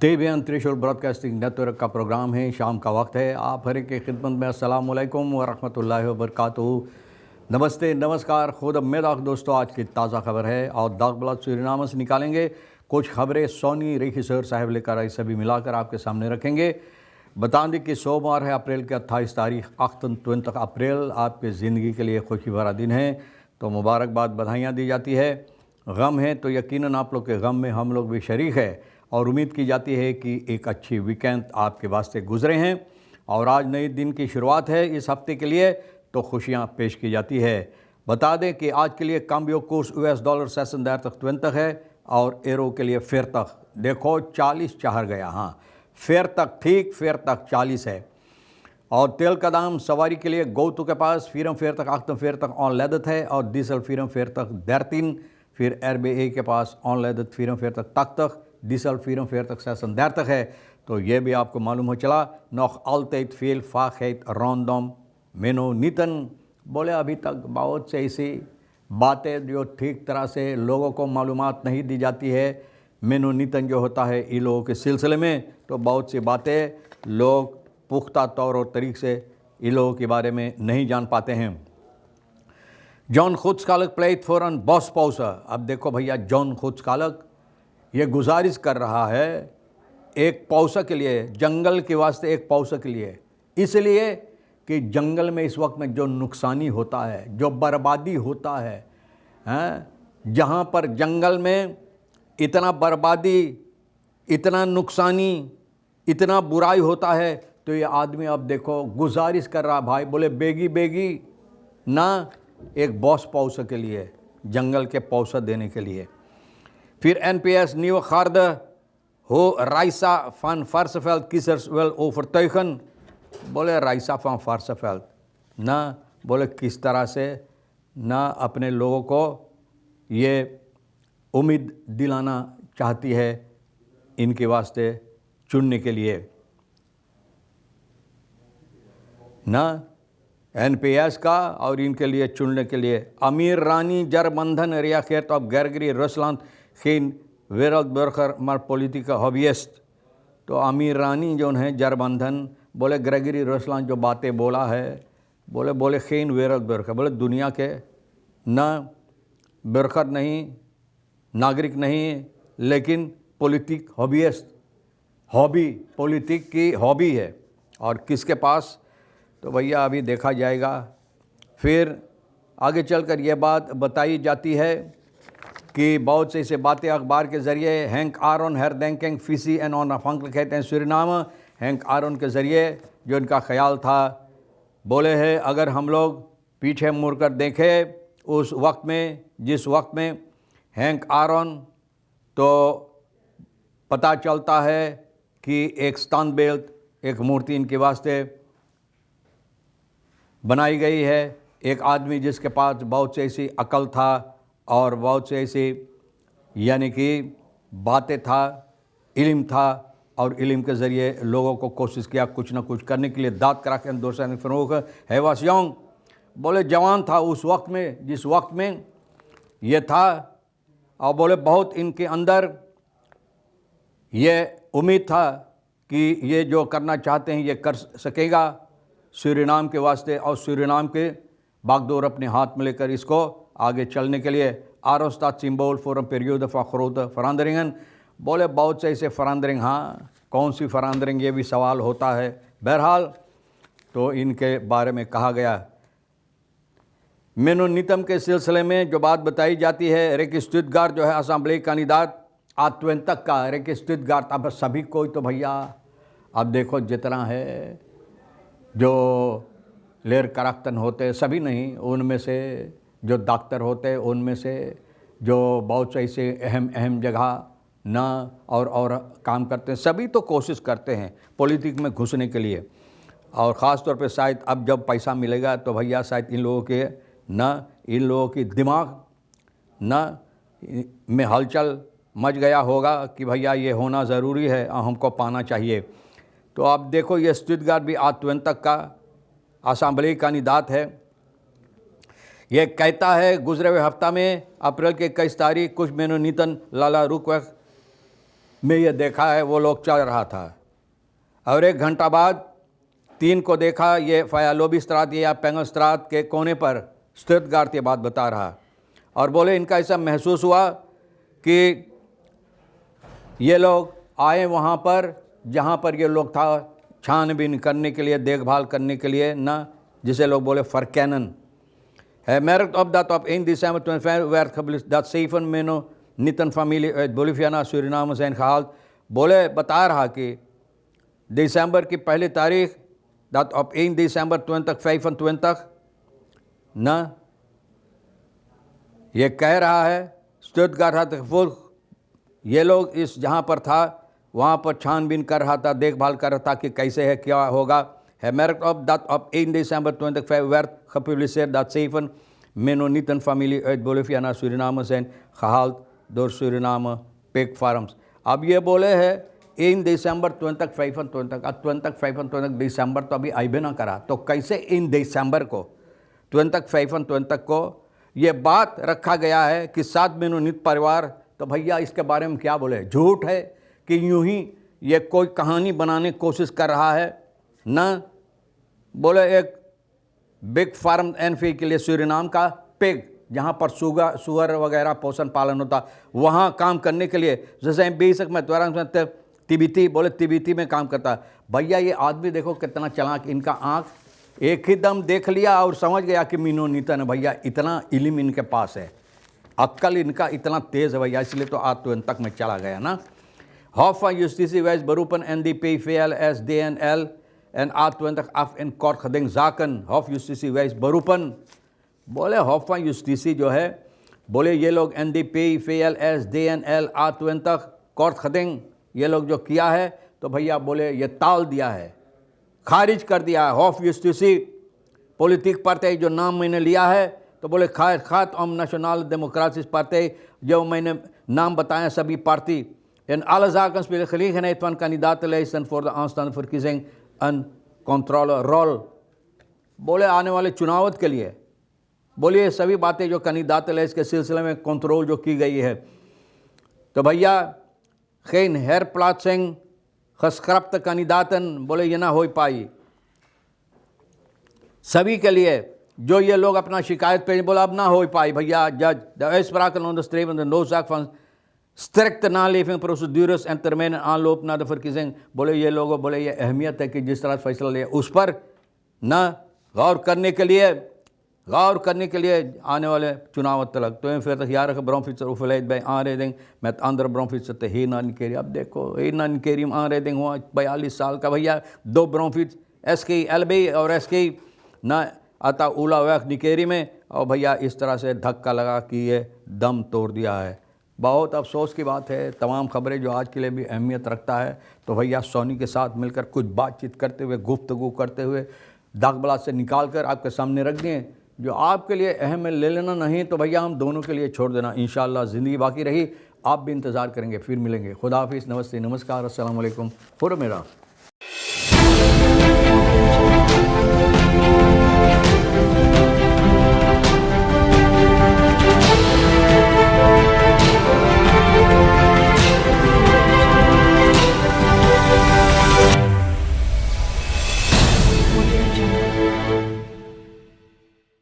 TVN त्रिशूल broadcasting network का programme है। शाम का वक्त है। आप हर एक की खिदमत में अस्सलाम वालेकुम व रहमतुल्लाहि व बरकातुहू। नमस्ते, नमस्कार, खुद मेदाक दोस्तों। आज की ताज़ा खबर है और दाग ब्लड सूरीनाम से निकालेंगे कुछ खबरें। सोनी रेखीसर साहब लेकर आई, सभी मिलाकर आपके सामने रखेंगे। बता दें कि सोमवार है, अप्रैल की 28 तारीख 28 अप्रैल। आपके ज़िंदगी के लिए खुशी भरा दिन है, तो मुबारकबाद, बधाइयाँ दी जाती है। गम है तो यकीनन आप लोग के गम में हम लोग भी शरीक है और उम्मीद की जाती है कि एक अच्छी वीकेंड आपके वास्ते गुजरे हैं। और आज नए दिन की शुरुआत है इस हफ्ते के लिए, तो खुशियां पेश की जाती है। बता दें कि आज के लिए काम्बियो कोर्स US डॉलर 36 है और एरो के लिए फेर तक देखो 40 चाहर गया। हाँ, फेर तक ठीक, फेर तक 40 है। और तेल का दाम सवारी के लिए गौतु के पास फीरम फेर तक आख्तम फेर तक ऑन लेदत है और डीजल फीरम फेर तक 13, फिर RBA के पास ऑन लेदत फीरम फेर तक डीजल फीरम फेर तक 36 तक है। तो ये भी आपको मालूम हो चला। नौख अल्तैत फील फाखैत रौंदम मेनो नीतन। बोले अभी तक बहुत से ऐसी बातें जो ठीक तरह से लोगों को मालूमात नहीं दी जाती है। मेनो नीतन जो होता है इन लोगों के सिलसिले में, तो बहुत सी बातें लोग पुख्ता तौर और तरीक़े से इन लोगों के बारे में नहीं जान पाते हैं। जॉन खुदस्कालक प्लेट फॉरन बॉस पौसा। अब देखो भैया, जॉन खुदस्कालक ये गुजारिश कर रहा है एक पौसा के लिए, जंगल के वास्ते एक पौसा के लिए, इसलिए कि जंगल में इस वक्त में जो नुकसानी होता है, जो बर्बादी होता है, जहाँ पर जंगल में इतना बर्बादी, इतना नुकसानी, इतना बुराई होता है, तो ये आदमी अब देखो गुजारिश कर रहा भाई, बोले बेगी बेगी ना एक बॉस पौसा के लिए, जंगल के पौसा देने के लिए। फिर NPS nieuwe garde हो राइसा फान फार्सफेल्ड किसर्स वेल ओवरtuigen। बोले राइसा फान फार्सफेल्ड ना, बोले किस तरह से ना अपने लोगों को ये उम्मीद दिलाना चाहती है इनके वास्ते चुनने के लिए ना, NPS का और इनके लिए चुनने के लिए। अमीर रानी जरबंधन रिया खेत ऑफ गैरगरी रसलान खीन वेरल बरखर मार पॉलिटिका हॉबियस्ट। तो अमीर रानी जो है जरबंधन, बोले ग्रेगरी रसलान जो बातें बोला है, बोले खीन वेरल बरखर, बोले दुनिया के न बरखर नहीं, नागरिक नहीं, लेकिन पॉलिटिक हॉबियस्ट, हॉबी, पॉलिटिक की हॉबी है। और किसके पास, तो भैया अभी देखा जाएगा। फिर आगे चलकर यह बात बताई जाती है कि बहुत से ऐसे बातें अखबार के ज़रिए हैंक आरोन हेरडेंकिंग फिसी एंड ऑन अफंक कहते हैं सूरीनाम। हैंक आरोन के ज़रिए जो इनका ख्याल था, बोले है अगर हम लोग पीछे मुड़कर देखें उस वक्त में, जिस वक्त में हैंक आरोन, तो पता चलता है कि एक स्टैंडबिल्ड, एक मूर्ति इनके वास्ते बनाई गई है। एक आदमी जिसके पास बहुत से ऐसी अकल था और बहुत से ऐसी यानी कि बातें था, इल्म था, और इल्म के ज़रिए लोगों को कोशिश किया कुछ ना कुछ करने के लिए। दाद करा के दोस्त फ़रूक है वासियों, बोले जवान था उस वक्त में, जिस वक्त में ये था, और बोले बहुत इनके अंदर ये उम्मीद था कि ये जो करना चाहते हैं ये कर सकेगा सूरीनाम के वास्ते, और सूरीनाम के बागडोर अपने हाथ में लेकर इसको आगे चलने के लिए। आरोस्तात सिंबल फॉर पीरियड फ़ाखरोत फरांदरिंगन। बोले बहुत से ऐसे फरांदरिंग, हाँ कौन सी फरांदरिंग, ये भी सवाल होता है। बहरहाल तो इनके बारे में कहा गया। मेनोनितम के सिलसिले में जो बात बताई जाती है, रिक स्टुटगार्ट जो है असेंबली कैंडिडेट तक का, रिक स्टुटगार्ट। अब सभी कोई तो भैया अब देखो जितना है जो लेर कराक्तन होते, सभी नहीं, उनमें से जो डॉक्टर होते, उनमें से जो बहुत से ऐसे अहम जगह ना और काम करते हैं, सभी तो कोशिश करते हैं पॉलिटिक्स में घुसने के लिए। और ख़ास तौर पे शायद अब जब पैसा मिलेगा तो भैया शायद इन लोगों के इन लोगों की दिमाग में हलचल मच गया होगा कि भैया ये होना ज़रूरी है, हमको पाना चाहिए। तो आप देखो ये स्टुटगार्ट भी तक का असेंबली कैंडिडेट है। ये कहता है गुजरे हुए हफ्ता में अप्रैल के 21 तारीख कुछ मेनोनितन लाला रुकवक में ये देखा है वो लोग चल रहा था, और 1 घंटा बाद 3 को देखा ये फ़यालोबी स्त्रात या पेंगल स्त्रात के कोने पर स्टुटगार्ट ये बात बता रहा, और बोले इनका ऐसा महसूस हुआ कि ये लोग आए वहाँ पर जहाँ पर ये लोग था छानबीन करने के लिए, देखभाल करने के लिए ना, जिसे लोग बोले फरकैनन है। Merit of that of 1 December 25 werd gepubliceerd dat 7 Menno Nieten familie uit Boliviana Suriname zijn gehaald। बोले बता रहा कि दिसंबर की पहली तारीख dat op 1 December 2025 ना ये कह रहा है स्टुटगार्ट had gevolg ये लोग इस जहाँ पर था वहाँ पर छानबीन कर रहा था, देखभाल कर रहा था कि कैसे है क्या होगा। है merit of that of 1 December 25 werd gepubliceerd dat 7 Mennonieten familie uit Boliviana Suriname zijn gehaald door Suriname pig farms। अब ये बोले है 1 December 2025 दिसंबर तो अभी आइबे ना करा, तो कैसे इन दिसंबर को 2025 को ये बात रखा गया है कि 7 मेनोनित परिवार, तो भैया इसके बारे में क्या बोले, झूठ है कि यूं ही ये कोई कहानी बनाने की कोशिश कर रहा है ना। बोले एक बिग फार्म एनफी के लिए सूरीनाम का पिग, जहाँ पर सुअर वगैरह पोषण पालन होता, वहाँ काम करने के लिए, जैसे बेशक मैं द्वारा तिब्बती, बोले तिब्बती में काम करता। भैया ये आदमी देखो कितना चालाक, इनका आँख एक ही दम देख लिया और समझ गया कि मेनोनिटन है। भैया इतना इल्म इनके पास है, अक्ल इनका इतना तेज़ है भैया, इसलिए तो आत्महत्या तक में चला गया ना। Hof van Justitie wijst beroepen NDP, VLS, DNL en A20 af in kort geding zaken। Hof Justitie wijst beroepen, बोले हॉफ van Justitie जो है, बोले ये लोग NDP, VLS, DNL, A20 kort geding ये लोग जो किया है, तो भैया बोले ये टाल दिया है, खारिज कर दिया है। हॉफ Justitie पॉलिटिक पार्टी जो नाम मैंने लिया है, तो बोले खात om Nationale Democratische Partij, जो मैंने नाम बताया सभी party, in alle zaken speelt de gelegenheid van kandidatenlijsten voor de aanstaande verkiezing een controlerol। बोले आने वाले चुनाव के लिए, बोलिए सभी बातें जो kandidatenlijst के सिलसिले में कंट्रोल जो की गई है, तो भैया geen herplaatsing geschrapte kandidaten, बोले ये ना हो पाई सभी के लिए जो ये लोग अपना शिकायत पे, बोला अब ना हो पाई भैया। जज de uitspraken onderstrepen de noodzaak van स्ट्रिक्ट नालेविंग प्रोसीड्यूर्स एंड termijn aanloop naar de verkiezing। बोले ये लोगों, बोले ये अहमियत है कि जिस तरह फैसला लिया उस पर ना गौर करने के लिए आने वाले चुनाव तक। तो फिर तक यार ब्रोमफिट्सर overlijdt bij aanrijding met andere bromfietser te Hena Nkeri। अब देखो Hena Nkeri में aanrijding हुआ 42 साल का भैया, 2 ब्रोमफिट्स SK LB और SK ना आता उलावैक निकेरी में, और भैया इस तरह से धक्का लगा कि ये दम तोड़ दिया है। बहुत अफसोस की बात है। तमाम खबरें जो आज के लिए भी अहमियत रखता है, तो भैया सोनी के साथ मिलकर कुछ बातचीत करते हुए, गुफ्तगू करते हुए दागबलात से निकाल कर आपके सामने रख दिए। जो आपके लिए अहम है ले लेना, नहीं तो भैया हम दोनों के लिए छोड़ देना। इंशाअल्लाह ज़िंदगी बाकी रही, आप भी इंतज़ार करेंगे, फिर मिलेंगे। खुदा हाफिज़, नमस्ते, नमस्कार, अस्सलाम वालेकुम, हुर्रा मेरा।